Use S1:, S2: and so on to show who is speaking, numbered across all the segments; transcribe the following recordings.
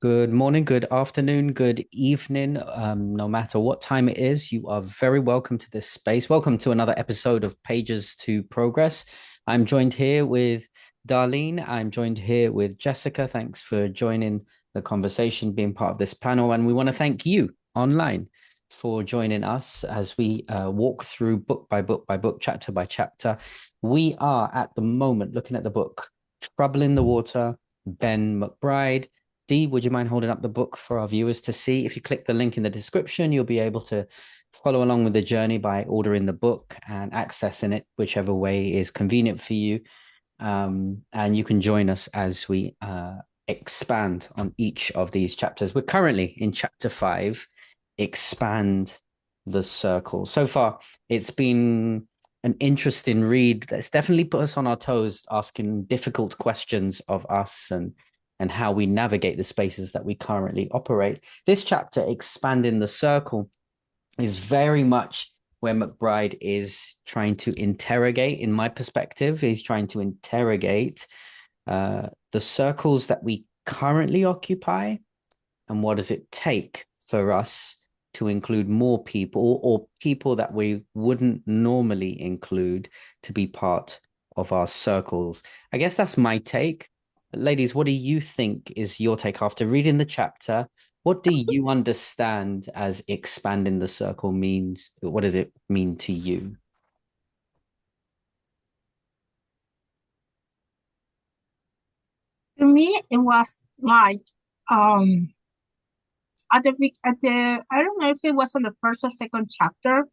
S1: Good morning, good afternoon, good evening. No matter what time it is, you are very welcome to this space. Welcome to another episode of Pages to Progress. I'm joined here with Darlene. I'm joined here with Jessica. Thanks for joining the conversation, being part of this panel. And we want to thank you online for joining us as we walk through book by book by book, chapter by chapter. We are at the moment looking at the book Trouble in the Water, Ben McBride. Dee, would you mind holding up the book for our viewers to see? If you click the link in the description, you'll be able to follow along with the journey by ordering the book and accessing it whichever way is convenient for you. And you can join us as we expand on each of these chapters. We're currently in chapter 5, Expand the Circle. So far, it's been an interesting read that's definitely put us on our toes, asking difficult questions of us and how we navigate the spaces that we currently operate. This chapter, Expanding the Circle, is very much where McBride is trying to interrogate, in my perspective, he's trying to interrogate the circles that we currently occupy and what does it take for us to include more people or people that we wouldn't normally include to be part of our circles. I guess that's my take. Ladies, what do you think is your take after reading the chapter? What do you understand as expanding the circle means? What does it mean to you?
S2: To me, it was like um at the I don't know if it was on the first or second chapter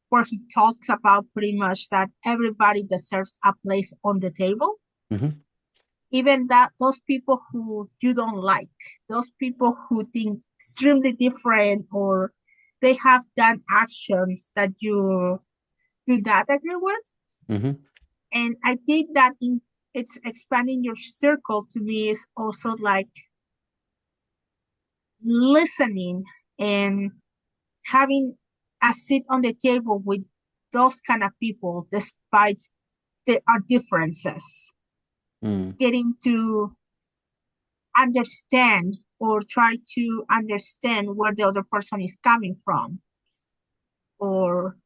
S2: where he talks about pretty much that everybody deserves a place on the table,
S1: Mm-hmm.
S2: even that those people who you don't like, those people who think extremely different or they have done actions that you do not agree with.
S1: Mm-hmm.
S2: And I think that in it's expanding your circle to me is also like listening and having a seat on the table with those kind of people despite our differences,
S1: Mm.
S2: getting to understand or try to understand where the other person is coming from, or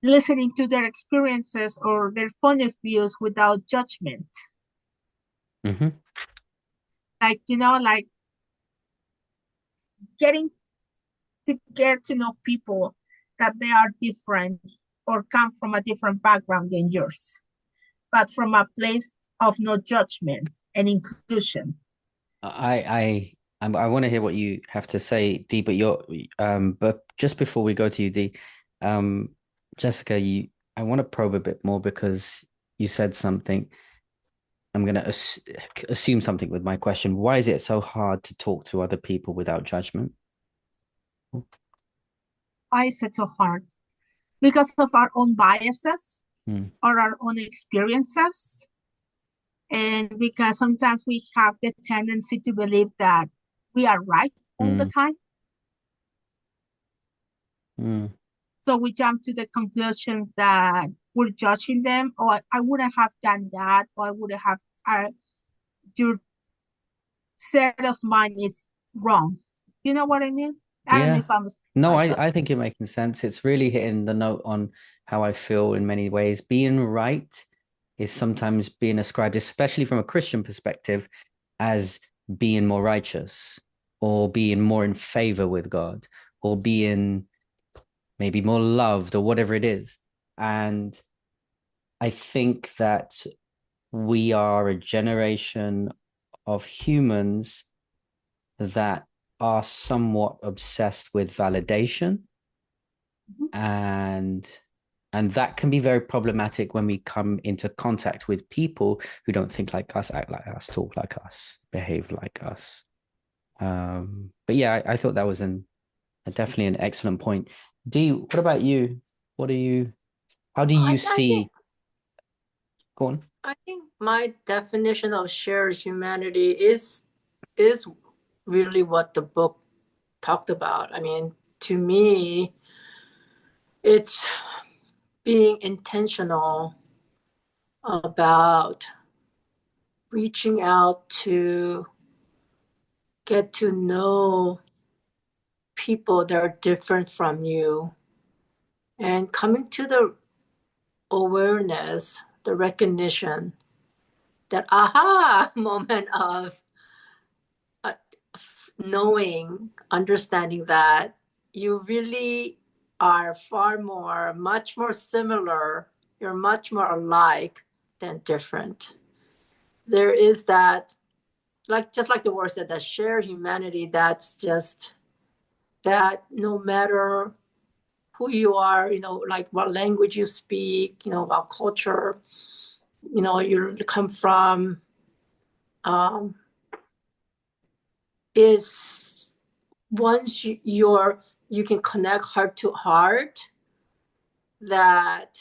S2: listening to their experiences or their point of views without judgment.
S1: Mm-hmm.
S2: Like, like getting to get to know people that they are different or come from a different background than yours, but from a place of no judgment and inclusion.
S1: I want to hear what you have to say, Dee, but just before we go to you, Dee, um, Jessica, I want to probe a bit more because you said something. I'm gonna assume something with my question. Why is it so hard to talk to other people without judgment?
S2: Why is it so hard? Because of our own biases
S1: Mm,
S2: or our own experiences. And because sometimes we have the tendency to believe that we are right all the
S1: mm,
S2: time.
S1: mm,
S2: So we jump to the conclusions that we're judging them, or I wouldn't have done that, or I would have, your set of mind is wrong. You know what I mean? I don't know
S1: yeah.
S2: if I'm
S1: No,
S2: myself.
S1: I think you're making sense. It's really hitting the note on how I feel in many ways. Being right is sometimes being ascribed, especially from a Christian perspective, as being more righteous or being more in favor with God or being maybe more loved or whatever it is. And I think that we are a generation of humans that are somewhat obsessed with validation
S2: Mhm.
S1: and and that can be very problematic when we come into contact with people who don't think like us, act like us, talk like us, behave like us. But yeah, I thought that was definitely an excellent point. Dee, what about you? What are you? How do you
S3: I think
S1: see? Go on.
S3: I think my definition of shared humanity is really what the book talked about. I mean, to me, it's being intentional about reaching out to get to know people that are different from you, and coming to the awareness, the recognition, that aha moment of uh, knowing, understanding that you really are much more similar, you're much more alike than different. There is that, like, just like the word said, that shared humanity, that's just that no matter who you are, like what language you speak, what culture, you come from, um, is once you can connect heart to heart, that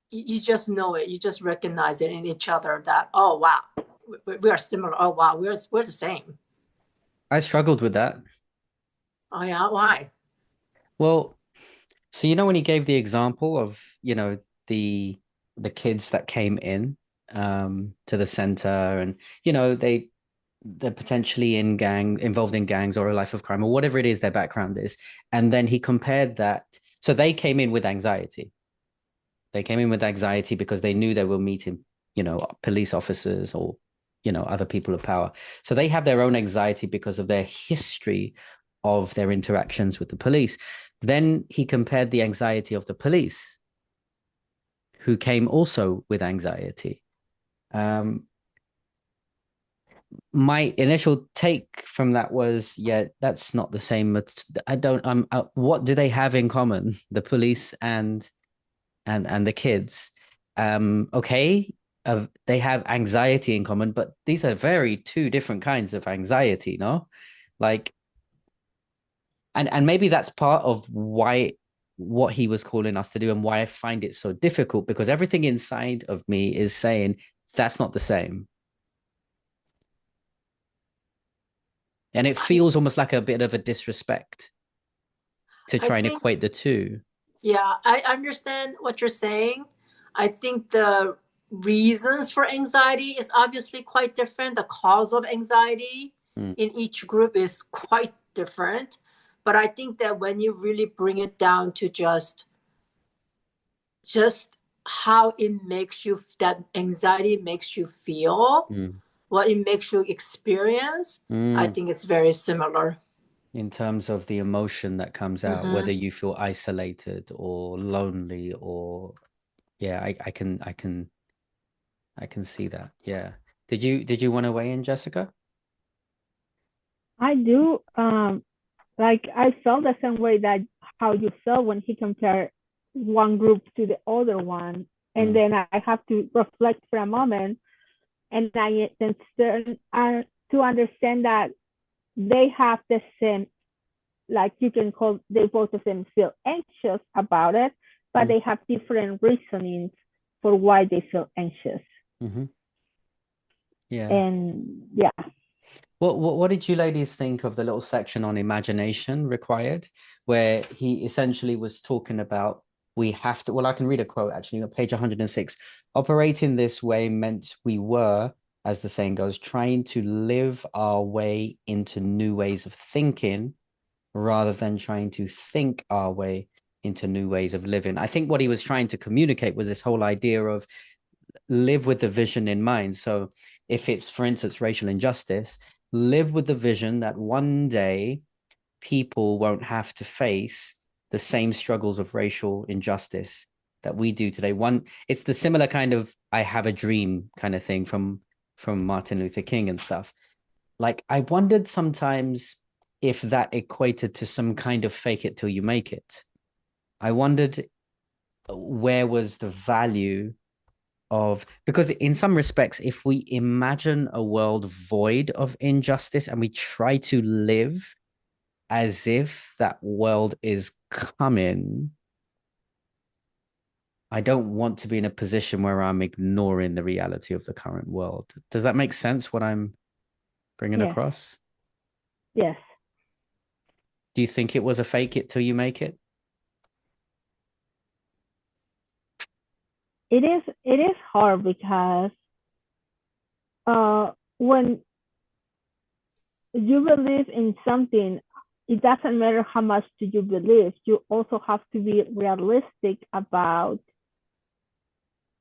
S3: you just know it, you just recognize it in each other, that, oh wow, we are similar, oh wow, we're the same.
S1: I struggled with that.
S3: Oh yeah, why?
S1: Well, so when he gave the example of, the the kids that came in to the center, and they're potentially involved in gangs or a life of crime or whatever it is their background is. And then he compared that. So they came in with anxiety. They came in with anxiety because they knew they were meeting, police officers or, other people of power. So they have their own anxiety because of their history of their interactions with the police. Then he compared the anxiety of the police, who came also with anxiety. Um, my initial take from that was, yeah, that's not the same. I don't. What do they have in common? The police and the kids. Okay, they have anxiety in common, but these are very two different kinds of anxiety, no? Like, and maybe that's part of why what he was calling us to do and why I find it so difficult, because everything inside of me is saying that's not the same. And it feels almost like a bit of a disrespect to
S3: I
S1: try and
S3: think,
S1: equate the two.
S3: yeah, I understand what you're saying. I think the reasons for anxiety is obviously quite different. The cause of anxiety
S1: Mm,
S3: in each group is quite different. But I think that when you really bring it down to just how it makes you, that anxiety makes you feel,
S1: mm,
S3: what it makes you experience, I
S1: mm.
S3: think it's very similar.
S1: In terms of the emotion that comes out, whether
S3: Mm-hmm.
S1: you feel isolated or lonely, or yeah, I can see that. Yeah. Did you want to weigh in, Jessica?
S2: I do. Like I felt the same way that how you felt when he compared one group to the other one, and
S1: Mm,
S2: then I have to reflect for a moment, and I then to understand that they have the same, like you can call, they both of them feel anxious about it, but
S1: mm,
S2: they have different reasonings for why they feel anxious.
S1: mm-hmm. Yeah.
S2: And yeah,
S1: What did you ladies think of the little section on imagination required, where he essentially was talking about, we have to, well, I can read a quote actually on page 106. Operating this way meant we were, as the saying goes, trying to live our way into new ways of thinking rather than trying to think our way into new ways of living. I think what he was trying to communicate was this whole idea of live with the vision in mind. So if it's, for instance, racial injustice, live with the vision that one day people won't have to face the same struggles of racial injustice that we do today. It's the similar kind of I have a dream kind of thing from Martin Luther King and stuff. Like, I wondered sometimes if that equated to some kind of fake it till you make it. I wondered where was the value of, because in some respects, if we imagine a world void of injustice and we try to live as if that world is coming, I don't want to be in a position where I'm ignoring the reality of the current world. Does that make sense, what I'm bringing
S2: yes,
S1: across?
S2: yes.
S1: Do you think it was a fake it till you make it?
S2: It is hard because when you believe in something, it doesn't matter how much do you believe. You also have to be realistic about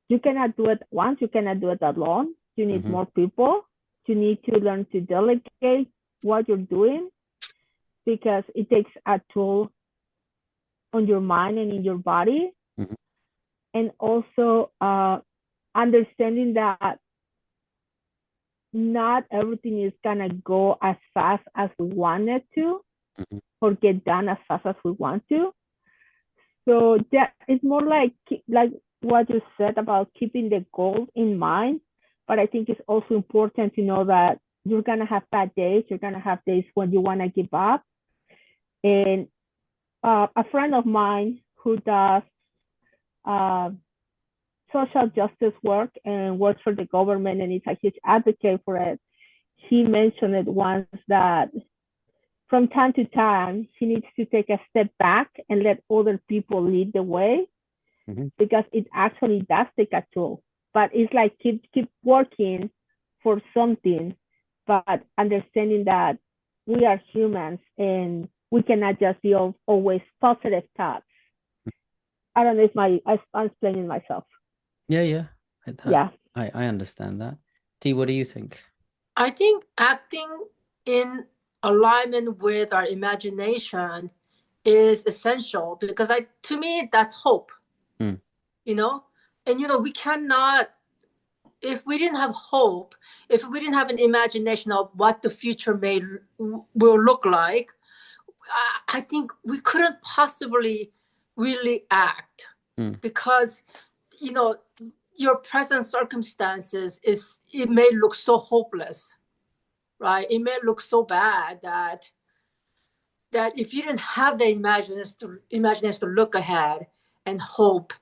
S2: you cannot do it once, you cannot do it alone. You need
S1: Mm-hmm.
S2: more people. You need to learn to delegate what you're doing because it takes a toll on your mind and in your body.
S1: Mm-hmm.
S2: And also understanding that not everything is gonna go as fast as we want it to
S1: Mm-hmm.
S2: or get done as fast as we want to. So that it's more like what you said about keeping the goal in mind. But I think it's also important to know that you're gonna have bad days. You're gonna have days when you wanna give up. And a friend of mine who does uh, social justice work and works for the government and is a huge advocate for it. He mentioned it once that from time to time he needs to take a step back and let other people lead the way
S1: Mm-hmm.
S2: because it actually does take a toll. But it's like keep working for something, but understanding that we are humans and we cannot just be always positive thoughts. I don't know if I'm explaining myself.
S1: Yeah, yeah.
S2: Yeah.
S1: I understand that. T, what do you think?
S3: I think acting in alignment with our imagination is essential because to me that's hope,
S1: Mm.
S3: you know. And we cannot, if we didn't have hope, if we didn't have an imagination of what the future will look like, I think we couldn't possibly really act
S1: Mm.
S3: because you know your present circumstances it may look so hopeless, right? It may look so bad that if you didn't have the imagination to look ahead and hope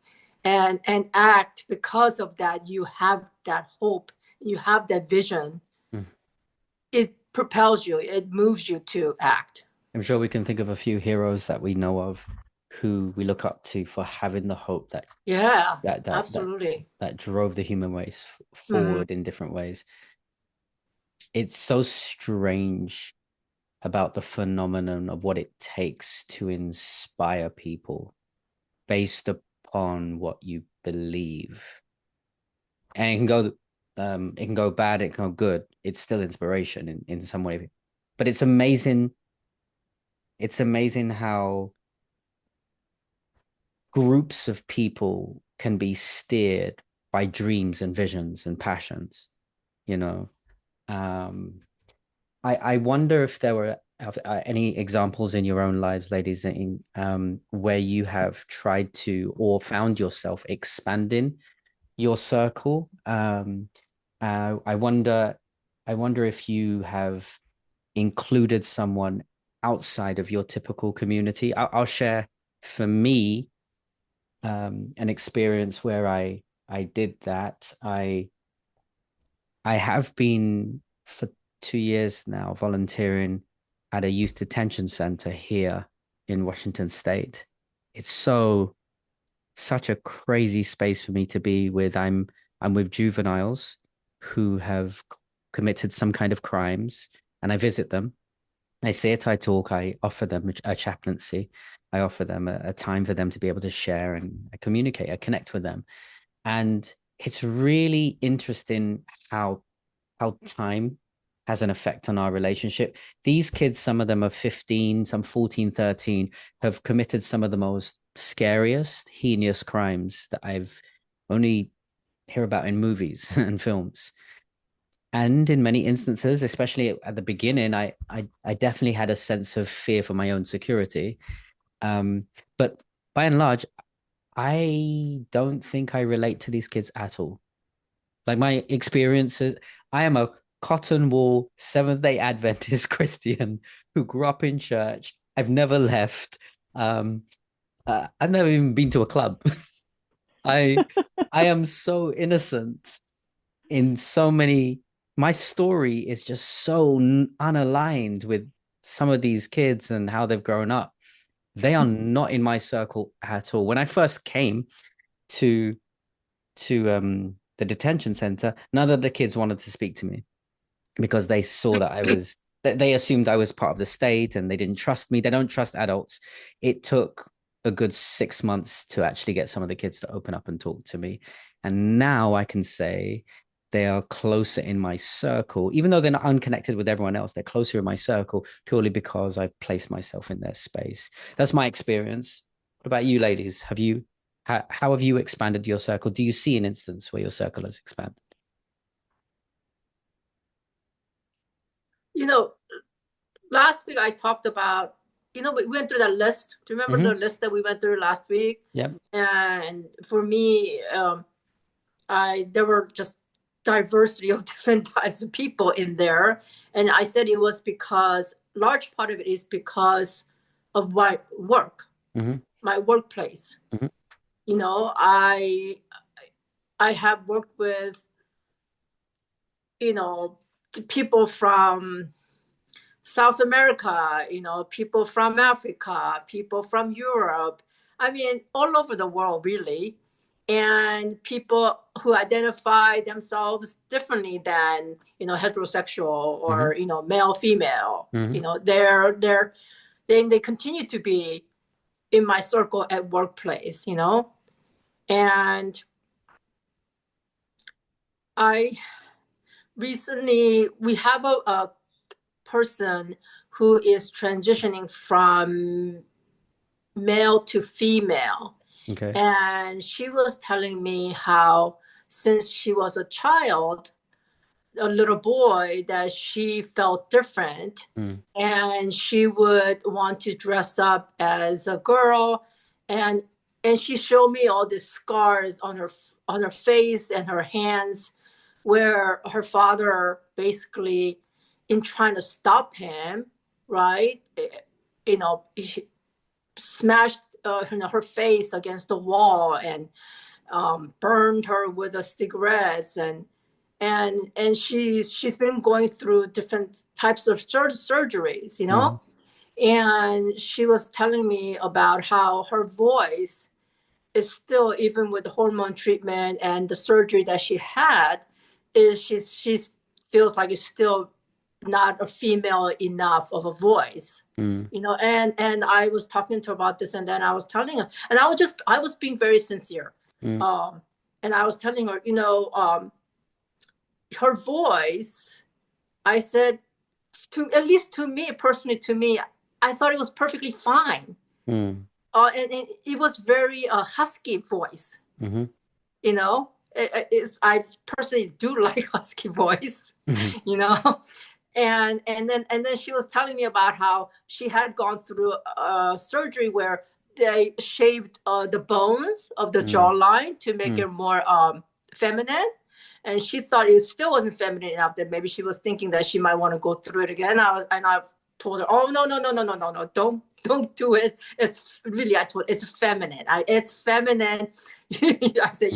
S3: and act because of that, you have that hope, you have that vision.
S1: Mm.
S3: It propels you, it moves you to act.
S1: I'm sure we can think of a few heroes that we know of who we look up to for having the hope that
S3: Yeah,
S1: that that that
S3: absolutely.
S1: that drove the human race
S3: Mm-hmm.
S1: forward in different ways. It's so strange about the phenomenon of what it takes to inspire people based upon what you believe. And it can go bad, it can go good. It's still inspiration in some way. But it's amazing how groups of people can be steered by dreams and visions and passions, you know. Um, I wonder if there were any examples in your own lives, ladies, in where you have tried to or found yourself expanding your circle. I wonder, if you have included someone outside of your typical community. I'll share for me an experience where I did that. I have been for 2 years now volunteering at a youth detention center here in Washington State. It's such a crazy space for me to be with. I'm with juveniles who have committed some kind of crimes, and I visit them. I sit, I talk, I offer them a chaplaincy. I offer them a time for them to be able to share and communicate, I connect with them. And it's really interesting how time has an effect on our relationship. These kids, some of them are 15, some 14, 13, have committed some of the most scariest, heinous crimes that I've only hear about in movies and films. And in many instances, especially at the beginning, I definitely had a sense of fear for my own security. But by and large, I don't think I relate to these kids at all. Like my experiences, I am a cotton wool Seventh-day Adventist Christian who grew up in church. I've never left. Um, I've never even been to a club. I I am so innocent in so many. My story is just so unaligned with some of these kids and how they've grown up. They are not in my circle at all. When I first came to the detention center, none of the kids wanted to speak to me because they saw that I was they assumed I was part of the state and they didn't trust me. They don't trust adults. It took a good 6 months to actually get some of the kids to open up and talk to me. And now I can say they are closer in my circle, even though they're not unconnected with everyone else. They're closer in my circle purely because I've placed myself in their space. That's my experience. What about you, ladies? How have you expanded your circle? Do you see an instance where your circle has expanded?
S3: You know, last week I talked about, we went through that list. Do you remember the list that we went through last week?
S1: Yep.
S3: And for me, there were just diversity of different types of people in there. And I said it was because large part of it is because of my work, my workplace. I have worked with, people from South America, people from Africa, people from Europe. I mean, all over the world, really. And people who identify themselves differently than, heterosexual or, male, female. They continue to be in my circle at workplace, And we have a person who is transitioning from male to female.
S1: Okay.
S3: And she was telling me how since she was a child, a little boy, that she felt different and she would want to dress up as a girl. And she showed me all these scars on her face and her hands where her father basically, in trying to stop him, right, he smashed her face against the wall and burned her with the cigarettes, and she's been going through different types of surgeries, and she was telling me about how her voice is still, even with the hormone treatment and the surgery that she had, is she's feels like it's still not a female enough of a voice. And I was talking to her about this, and then I was telling her, and I was being very sincere. And I was telling her, her voice, I said, at least to me, personally, I thought it was perfectly fine. And it was very husky voice. I personally do like husky voice, and then she was telling me about how she had gone through a surgery where they shaved the bones of the jawline to make it more feminine. And she thought it still wasn't feminine enough, that maybe she was thinking that she might want to go through it again. I told her, oh, no, don't do it. It's really, it's feminine. It's feminine. I said,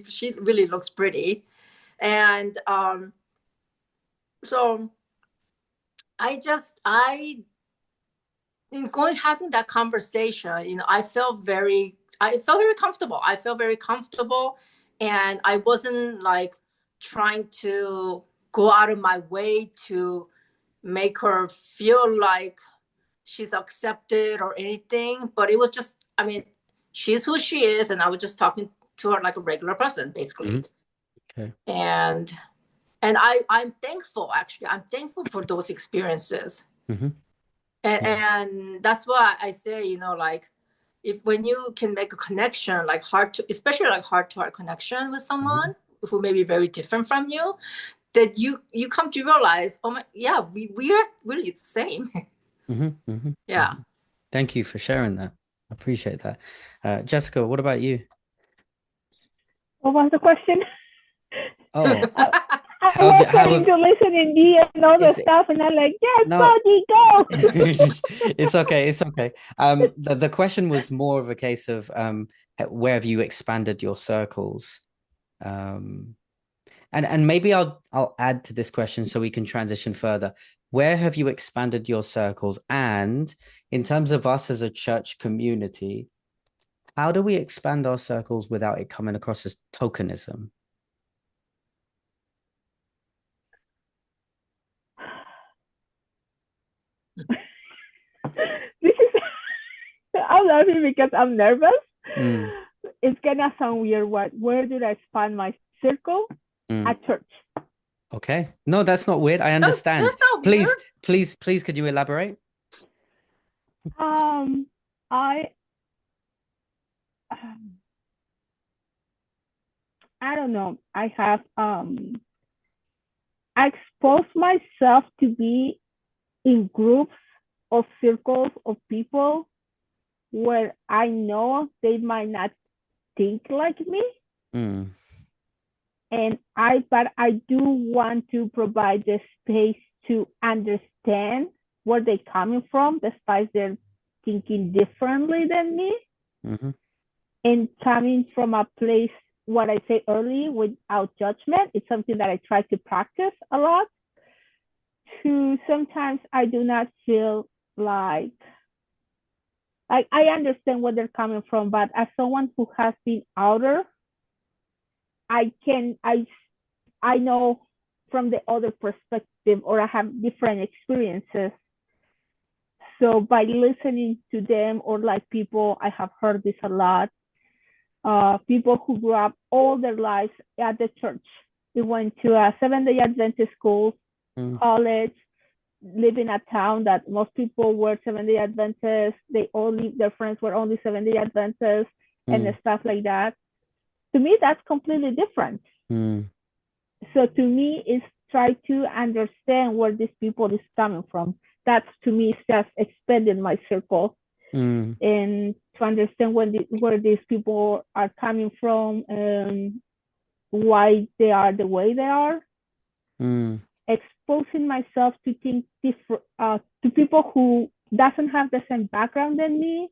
S3: she really looks pretty. And so having that conversation, I felt very comfortable. And I wasn't like trying to go out of my way to make her feel like she's accepted or anything. But it was just, she's who she is. And I was just talking to her like a regular person, basically.
S1: Okay.
S3: And I'm thankful, actually. I'm thankful for those experiences. And that's why I say, like, when you can make a connection, like especially like heart-to-heart connection with someone who may be very different from you, that you come to realize, oh my, yeah, we are really the same. Yeah.
S1: Thank you for sharing that. I appreciate that. Jessica, what about you?
S4: What was the question?
S1: Oh,
S4: I was trying to listen in D and all the stuff, and I'm like, yes,
S1: no.
S4: go.
S1: It's okay. The question was more of a case of where have you expanded your circles? And maybe I'll add to this question so we can transition further. Where have you expanded your circles? And in terms of us as a church community, how do we expand our circles without it coming across as tokenism?
S4: laughing because I'm nervous.
S1: Mm.
S4: It's gonna sound weird. Where did I find my circle? At church.
S1: Okay. No, that's not weird. I understand.
S3: That's not weird.
S1: Please, could you elaborate?
S4: I I don't know. I have I expose myself to be in groups of circles of people where I know they might not think like me.
S1: Mm.
S4: But I do want to provide the space to understand where they're coming from, despite they're thinking differently than me.
S1: Mm-hmm.
S4: And coming from a place, what I say early, without judgment, it's something that I try to practice a lot. To sometimes I do not feel like I understand where they're coming from, but as someone who has been outer, I know from the other perspective, or I have different experiences. So by listening to them, or like people, I have heard this a lot, people who grew up all their lives at the church. They went to a Seventh-day Adventist school, college, live in a town that most people were Seventh-day Adventists. They all lived, their friends were only Seventh-day Adventists and stuff like that. To me, that's completely different. So to me, it's try to understand where these people is coming from. That's, to me, is just expanding my circle and to understand where these people are coming from and why they are the way they are. Exposing myself to think different, to people who doesn't have the same background than me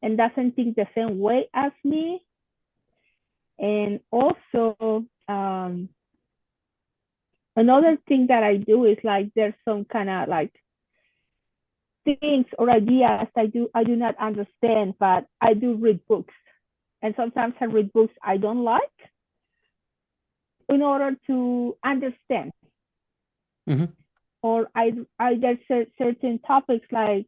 S4: and doesn't think the same way as me. And also, another thing that I do is like there's some kind of like things or ideas I do not understand, but I do read books. And sometimes I read books I don't like in order to understand. Or there's certain topics like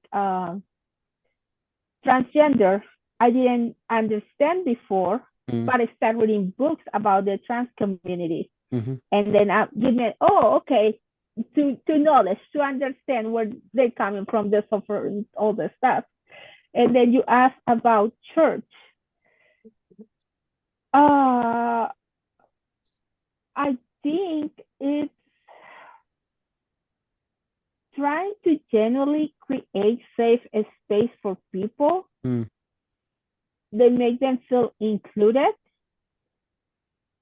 S4: transgender I didn't understand before, but I started reading books about the trans community. And then give me, okay, to knowledge, to understand where they're coming from, the suffering, all the stuff. And then you ask about church. I think it's trying to generally create safe space for people. They make them feel included.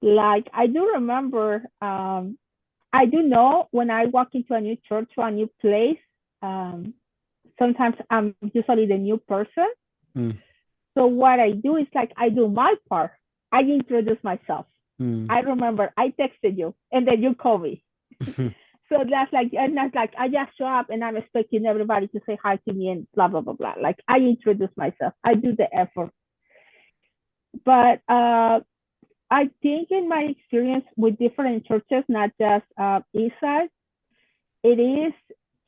S4: Like I do remember, I do know when I walk into a new church or a new place, sometimes I'm usually the new person. So what I do is like I do my part. I introduce myself. I remember I texted you and then you call me. So that's like I just show up and I'm expecting everybody to say hi to me and blah blah blah blah. Like I introduce myself. I do the effort. But I think in my experience with different churches, not just Eastside, it is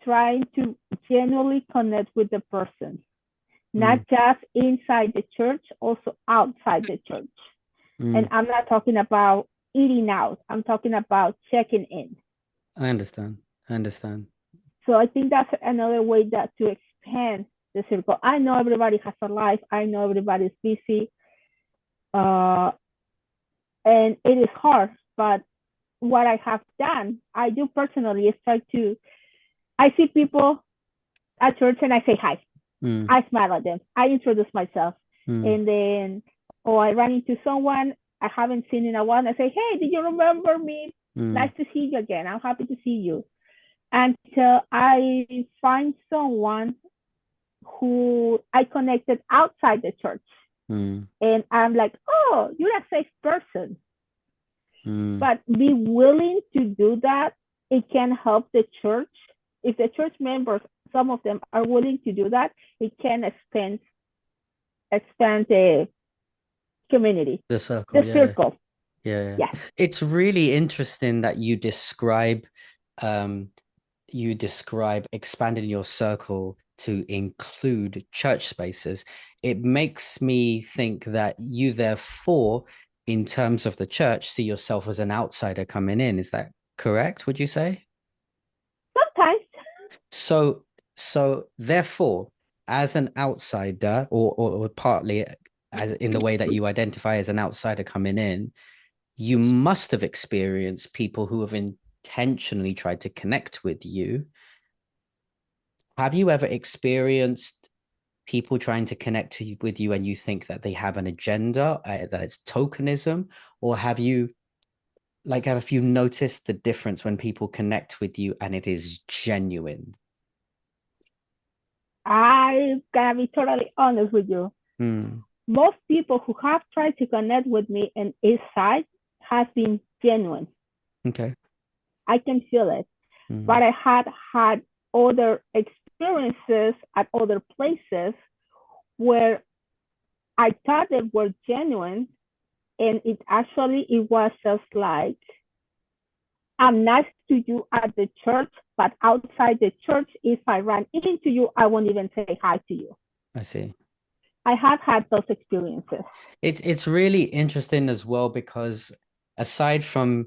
S4: trying to genuinely connect with the person, not just inside the church, also outside the church. And I'm not talking about eating out. I'm talking about checking in.
S1: I understand.
S4: So I think that's another way that to expand the circle. I know everybody has a life. I know everybody's busy. And it is hard, but what I have done, I do personally, is I see people at church and I say hi. I smile at them. I introduce myself. And then, I run into someone I haven't seen in a while. And I say, hey, did you remember me? Nice to see you again. I'm happy to see you. Until I find someone who I connected outside the church. And I'm like, you're a safe person. But be willing to do that. It can help the church. If the church members, some of them are willing to do that, it can expand the community.
S1: The circle.
S4: The circle.
S1: Yeah. It's really interesting that you describe you describe expanding your circle to include church spaces, it makes me think that you therefore, in terms of the church, see yourself as an outsider coming in. Is that correct, would you say?
S4: Sometimes.
S1: So therefore, as an outsider, or partly as in the way that you identify as an outsider coming in, you must have experienced people who have intentionally tried to connect with you. Have you ever experienced people trying to connect with you and you think that they have an agenda, that it's tokenism, or have you noticed the difference when people connect with you and it is genuine?
S4: I gotta be totally honest with you. Most people who have tried to connect with me in East Side has been genuine.
S1: Okay.
S4: I can feel it. But I had other experiences at other places where I thought they were genuine, and it was just like, I'm nice to you at the church, but outside the church, if I ran into you, I won't even say hi to you.
S1: I see.
S4: I have had those experiences.
S1: It's really interesting as well, because aside from,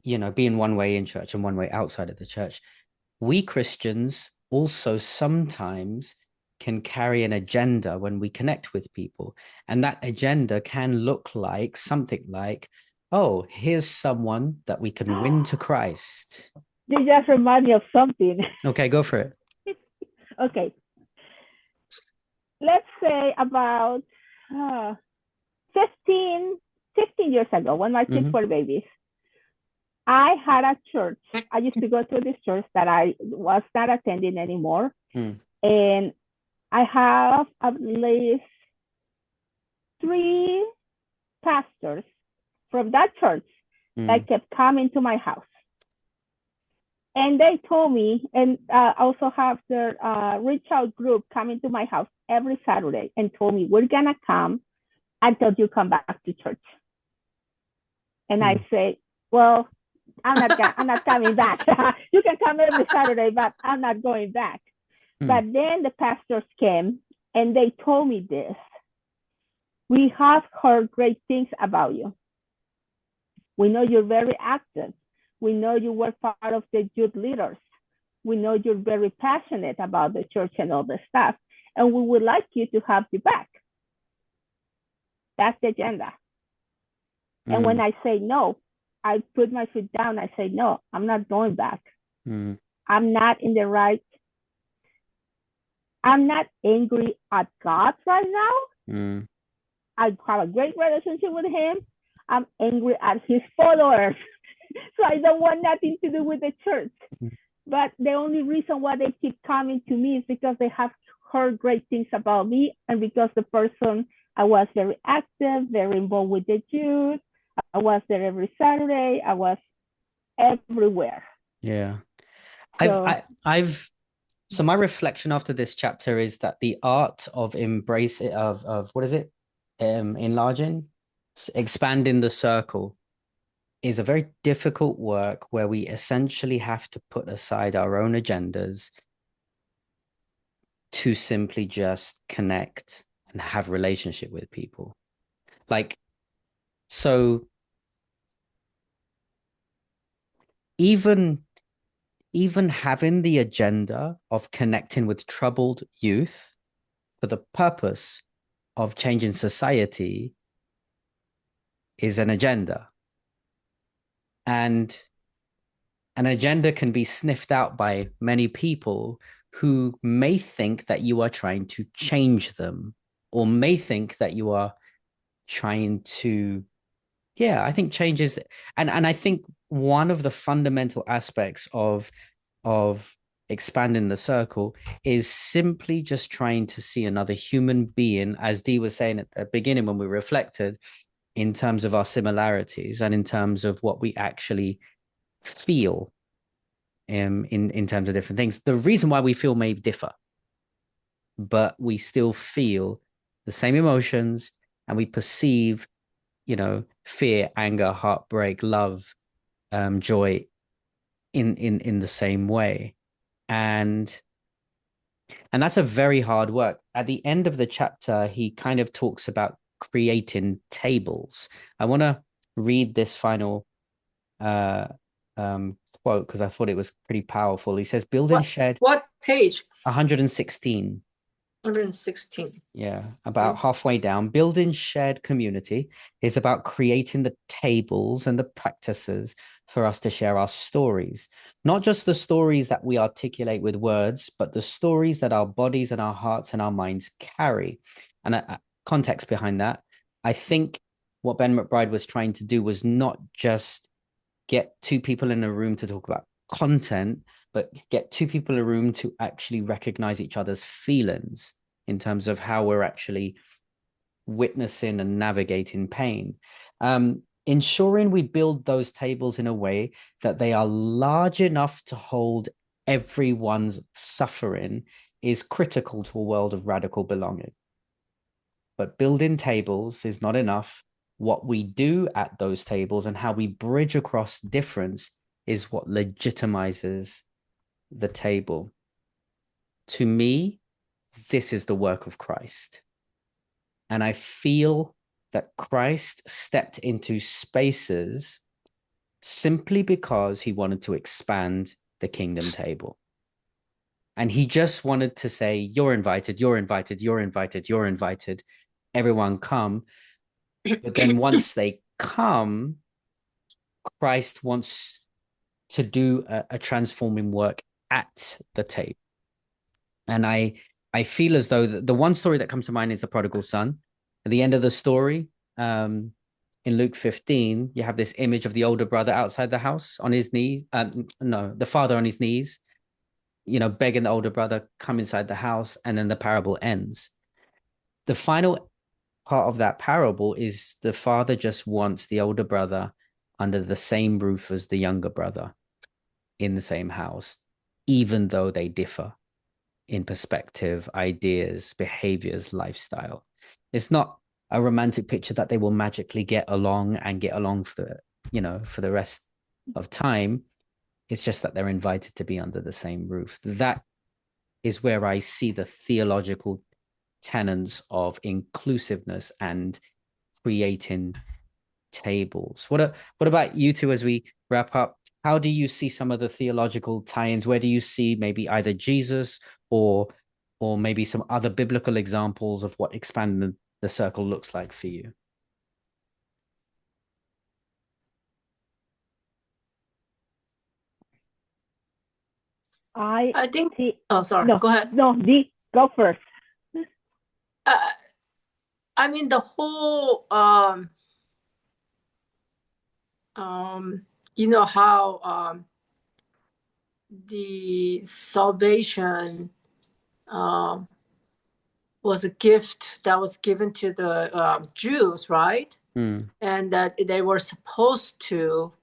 S1: being one way in church and one way outside of the church, we Christians also sometimes can carry an agenda when we connect with people. And that agenda can look like something like, oh, here's someone that we can win to Christ.
S4: You just remind me of something.
S1: Okay, go for it.
S4: Okay. Let's say about 15 years ago, when my kids were babies, I had a church. I used to go to this church that I was not attending anymore. And I have at least 3 pastors from that church that kept coming to my house. And they told me, and also have their reach out group coming to my house every Saturday and told me, we're going to come until you come back to church. And I say, well, I'm not coming back. You can come every Saturday, but I'm not going back. But then the pastors came and they told me this. We have heard great things about you. We know you're very active. We know you were part of the youth leaders. We know you're very passionate about the church and all the stuff. And we would like you to have you back. That's the agenda. And when I say no, I put my foot down. I say, no, I'm not going back. I'm not in the right. I'm not angry at God right now. I have a great relationship with him. I'm angry at his followers. So I don't want nothing to do with the church. But the only reason why they keep coming to me is because they have heard great things about me, and because I was very active, very involved with the youth. I was there every Saturday. I was everywhere.
S1: Yeah. So my reflection after this chapter is that the art of what is it? Enlarging, expanding the circle is a very difficult work where we essentially have to put aside our own agendas to simply just connect and have relationship with people. So even having the agenda of connecting with troubled youth for the purpose of changing society is an agenda. And an agenda can be sniffed out by many people who may think that you are trying to change them, or may think that you are trying to, I think changes. And I think one of the fundamental aspects of expanding the circle is simply just trying to see another human being, as Dee was saying at the beginning when we reflected, in terms of our similarities and in terms of what we actually feel in terms of different things. The reason why we feel may differ, but we still feel the same emotions, and we perceive, fear, anger, heartbreak, love, joy in the same way. And that's a very hard work. At the end of the chapter, he kind of talks about creating tables. I want to read this final uh, quote because I thought it was pretty powerful. He says, building shared.
S3: What page?
S1: 116.
S3: 116.
S1: Yeah, about halfway down. Building shared community is about creating the tables and the practices for us to share our stories. Not just the stories that we articulate with words, but the stories that our bodies and our hearts and our minds carry. And context behind that, I think what Ben McBride was trying to do was not just get two people in a room to talk about content, but get two people in a room to actually recognize each other's feelings in terms of how we're actually witnessing and navigating pain. Ensuring we build those tables in a way that they are large enough to hold everyone's suffering is critical to a world of radical belonging. But building tables is not enough. What we do at those tables and how we bridge across difference is what legitimizes the table. To me, this is the work of Christ. And I feel that Christ stepped into spaces simply because he wanted to expand the kingdom table. And he just wanted to say, you're invited, you're invited, you're invited, you're invited. Everyone come. But then once they come, Christ wants to do a transforming work at the table. And I feel as though the one story that comes to mind is the prodigal son. At the end of the story, in Luke 15, you have this image of the older brother outside the house on his knees. No, the father on his knees, begging the older brother, come inside the house, and then the parable ends. The final part of that parable is the father just wants the older brother under the same roof as the younger brother in the same house, even though they differ in perspective, ideas, behaviors, lifestyle. It's not a romantic picture that they will magically get along for the rest of time. It's just that they're invited to be under the same roof. That is where I see the theological tenets of inclusiveness and creating tables. What about you two as we wrap up? How do you see some of the theological tie-ins? Where do you see maybe either Jesus or maybe some other biblical examples of what expanding the circle looks like for you?
S3: I think. Oh, sorry.
S4: No,
S3: go ahead.
S4: No, Dee, go first.
S3: I mean, the whole how the salvation was a gift that was given to the Jews, right? And that they were supposed to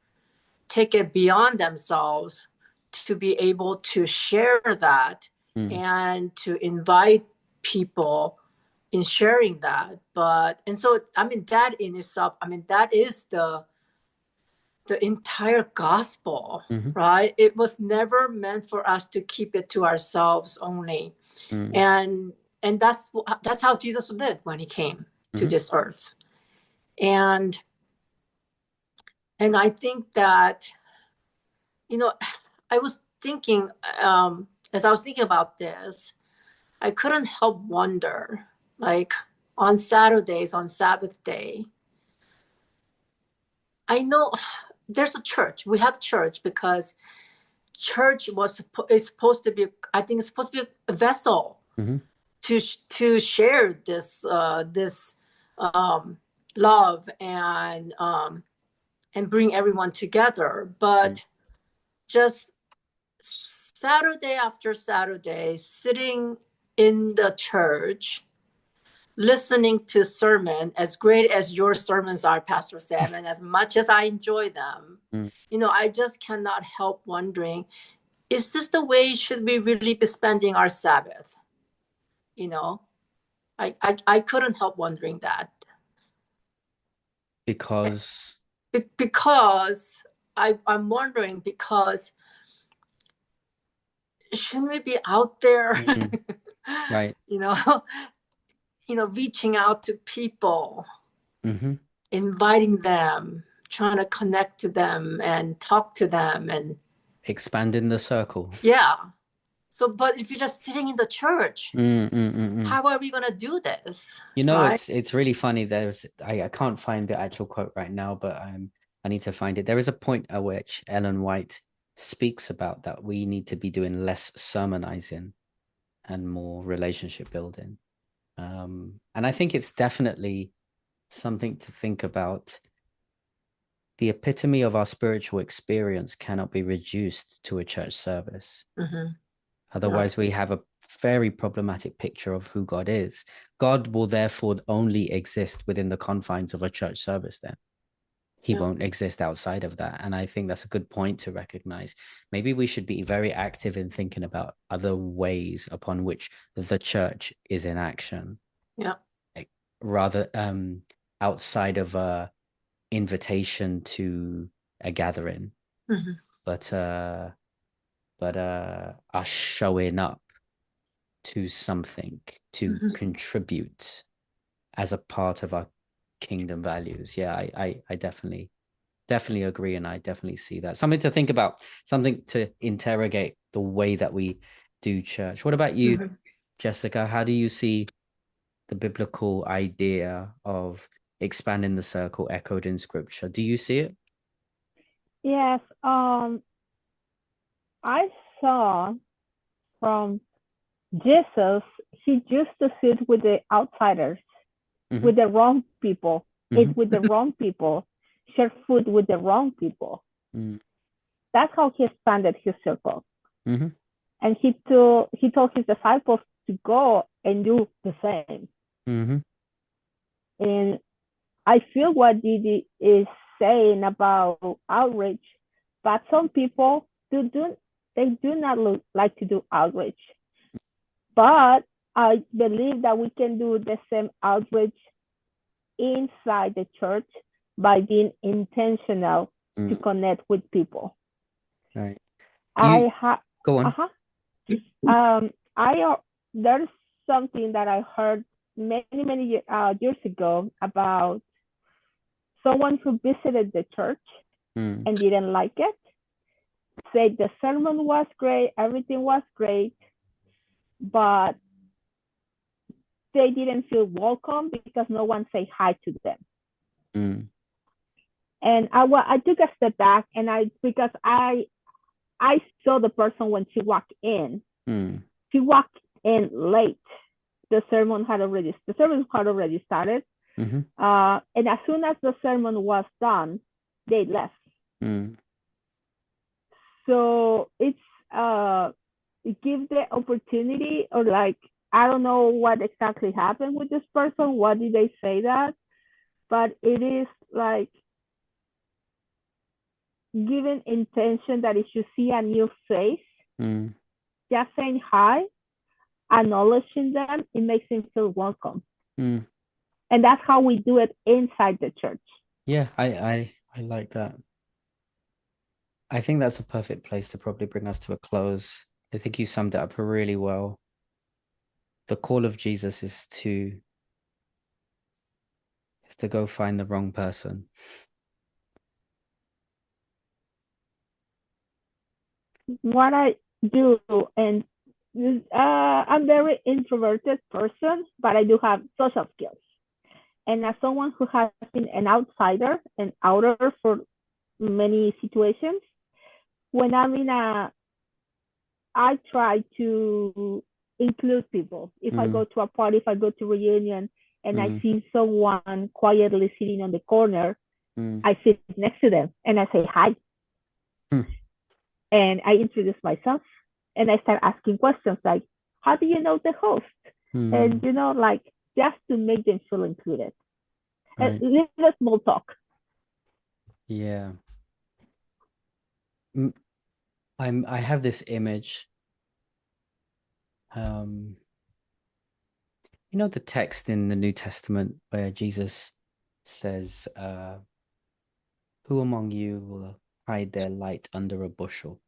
S3: take it beyond themselves to be able to share that and to invite people in sharing that. And so, I mean, that in itself, I mean, that is the entire gospel, right? It was never meant for us to keep it to ourselves only. And that's how Jesus lived when he came to this earth. And I think that, I was thinking, as I was thinking about this, I couldn't help wonder, like on Saturdays, on Sabbath day, I know there's a church. We have church because church is supposed to be, I think it's supposed to be a vessel to share this love and bring everyone together. But just Saturday after Saturday, sitting in the church, listening to sermon, as great as your sermons are, Pastor Sam, and as much as I enjoy them, I just cannot help wondering, is this the way should we really be spending our Sabbath? I couldn't help wondering that.
S1: Because
S3: I'm wondering because shouldn't we be out there,
S1: right?
S3: Reaching out to people, inviting them, trying to connect to them and talk to them and
S1: expanding the circle.
S3: Yeah. So, but if you're just sitting in the church, how are we gonna do this?
S1: Right? It's really funny. I can't find the actual quote right now, but I need to find it. There is a point at which Ellen White speaks about that we need to be doing less sermonizing and more relationship building. And I think it's definitely something to think about. The epitome of our spiritual experience cannot be reduced to a church service. Otherwise, we have a very problematic picture of who God is. God will therefore only exist within the confines of a church service then. He won't exist outside of that. And I think that's a good point to recognize. Maybe we should be very active in thinking about other ways upon which the church is in action.
S3: Yeah.
S1: Rather outside of a invitation to a gathering. But us showing up to something to contribute as a part of our kingdom values. Yeah, I definitely agree, and I definitely see that. Something to think about, something to interrogate the way that we do church. What about you, Jessica? How do you see the biblical idea of expanding the circle echoed in scripture? Do you see it?
S4: Yes. I saw from Jesus, he used to sit with the outsiders, with the wrong people, eat with the wrong people, share food with the wrong people. That's how he expanded his circle. And he told his disciples to go and do the same. And I feel what Didi is saying about outreach, but some people they do not like to do outreach. But I believe that we can do the same outreach inside the church by being intentional to connect with people.
S1: Right.
S4: Go on. There's something that I heard many years ago about someone who visited the church and didn't like it. Said the sermon was great, everything was great, but they didn't feel welcome because no one said hi to them. And I took a step back, and because I saw the person when she walked in. She walked in late. The sermon had already started. And as soon as the sermon was done, they left. So it's it gives the opportunity, or like, I don't know what exactly happened with this person. What did they say that? But it is like giving intention that if you see a new face, just saying hi, acknowledging them, it makes them feel welcome. And that's how we do it inside the church.
S1: Yeah, I like that. I think that's a perfect place to probably bring us to a close. I think you summed it up really well. The call of Jesus is to go find the wrong person.
S4: What I do, and I'm very introverted person, but I do have social skills. And as someone who has been an outsider and outer for many situations, when I try to include people. If I go to a party, if I go to a reunion, and I see someone quietly sitting on the corner, I sit next to them and I say hi. And I introduce myself, and I start asking questions like, how do you know the host? And, like, just to make them feel included. Right. And little small talk.
S1: Yeah. I have this image. The text in the New Testament where Jesus says, who among you will hide their light under a bushel?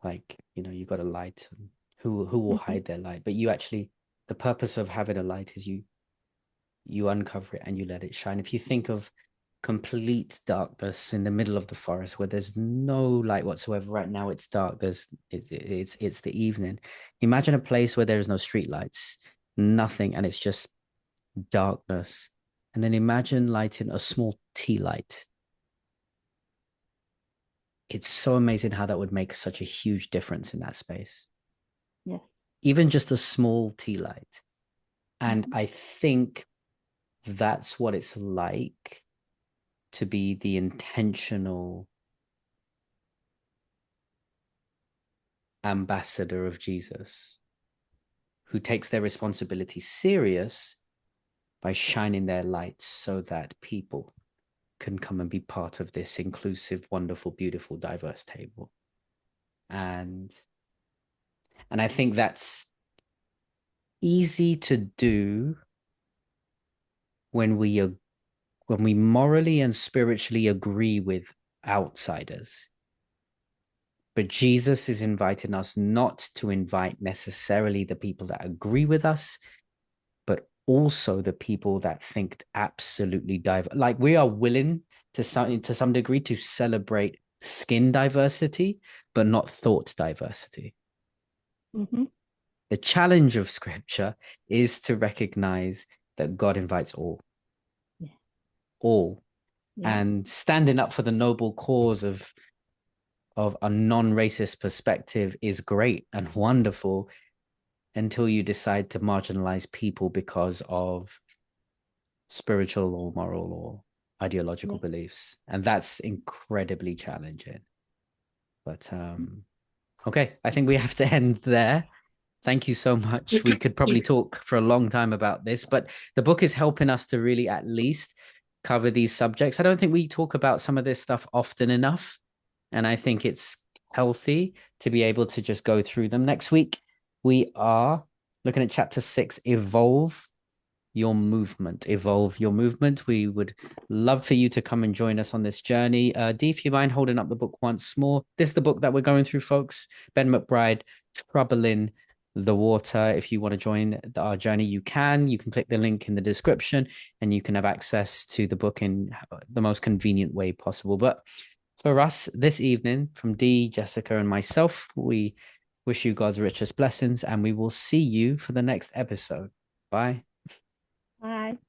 S1: like, you got a light, and who will hide their light? But you actually, the purpose of having a light is you uncover it and you let it shine. If you think of complete darkness in the middle of the forest where there's no light whatsoever, right now it's dark, it's the evening. Imagine a place where there is no street lights, nothing, and it's just darkness. And then imagine lighting a small tea light. It's so amazing how that would make such a huge difference in that space.
S4: Yes.
S1: Even just a small tea light. And I think that's what it's like to be the intentional ambassador of Jesus, who takes their responsibility serious by shining their lights so that people can come and be part of this inclusive, wonderful, beautiful, diverse table. And I think that's easy to do when we morally and spiritually agree with outsiders. But Jesus is inviting us not to invite necessarily the people that agree with us, but also the people that think absolutely diverse. Like, we are willing to some degree to celebrate skin diversity, but not thought diversity. The challenge of scripture is to recognize that God invites all. All. Yeah. And standing up for the noble cause of a non-racist perspective is great and wonderful until you decide to marginalize people because of spiritual or moral or ideological beliefs. And that's incredibly challenging. But okay, I think we have to end there. Thank you so much. We could probably talk for a long time about this, but the book is helping us to really at least cover these subjects. I don't think we talk about some of this stuff often enough. And I think it's healthy to be able to just go through them. Next week, we are looking at chapter 6, Evolve Your Movement. Evolve Your Movement. We would love for you to come and join us on this journey. Dee, if you mind holding up the book once more. This is the book that we're going through, folks. Ben McBride, Troubling the Water. If you want to join our journey, you can. You can click the link in the description and you can have access to the book in the most convenient way possible. But for us this evening, from Dee, Jessica, and myself, we wish you God's richest blessings, and we will see you for the next episode. Bye.